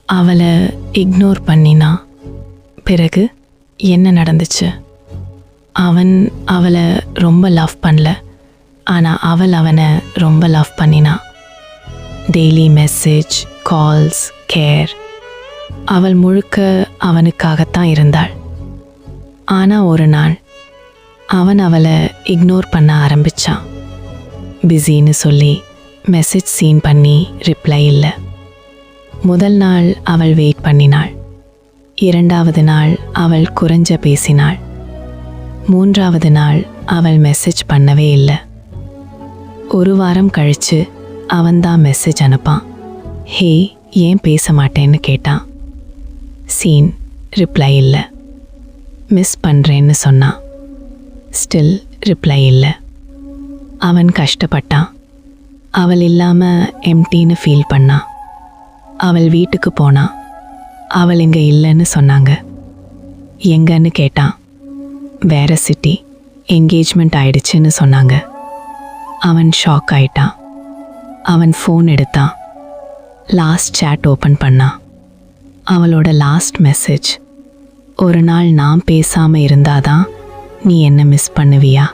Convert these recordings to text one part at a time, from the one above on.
அவளை இக்னோர் பண்ணினா. பிறகு என்ன நடந்துச்சு? அவன் அவளை ரொம்ப லவ் பண்ணல, ஆனால் அவள் அவனை ரொம்ப லவ் பண்ணினா. Daily message, calls, care. அவள் முழுக்க அவனுக்காகத்தான் இருந்தாள். ஆனால் ஒரு நாள் அவன் அவளை இக்னோர் பண்ண ஆரம்பித்தான். பிஸின்னு சொல்லி மெசேஜ் சீன் பண்ணி ரிப்ளை இல்லை. முதல் நாள் அவள் வெயிட் பண்ணினாள். இரண்டாவது நாள் அவள் குறைஞ்ச பேசினாள். மூன்றாவது நாள் அவள் மெசேஜ் பண்ணவே இல்லை. ஒரு வாரம் கழித்து அவன்தான் மெசேஜ் அனுப்பான். ஹே, ஏன் பேச மாட்டேன்னு கேட்டான். சீன், ரிப்ளை இல்லை. மிஸ் பண்ணுறேன்னு சொன்னான். ஸ்டில் ரிப்ளை இல்லை. அவன் கஷ்டப்பட்டான். அவள் இல்லாமல் எம்டின்னு ஃபீல் பண்ணான். அவள் வீட்டுக்கு போனான். அவள் இங்கே இல்லைன்னு சொன்னாங்க. எங்கன்னு கேட்டான். வேற சிட்டி, என்கேஜ்மெண்ட் ஆயிடுச்சுன்னு சொன்னாங்க. அவன் ஷாக் ஆயிட்டான். அவன் ஃபோன் எடுத்தான். லாஸ்ட் சேட் ஓப்பன் பண்ணான். அவளோட லாஸ்ட் மெசேஜ், ஒரு நாள் நான் பேசாமல் இருந்தாதான் நீ என்ன மிஸ் பண்ணுவியா?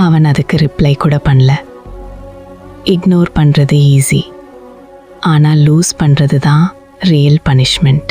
அவன் அதுக்கு ரிப்ளை கூட பண்ணல. இக்னோர் பண்ணுறது ஈஸி, ஆனால் லூஸ் பண்ணுறது தான் ரியல் பனிஷ்மெண்ட்.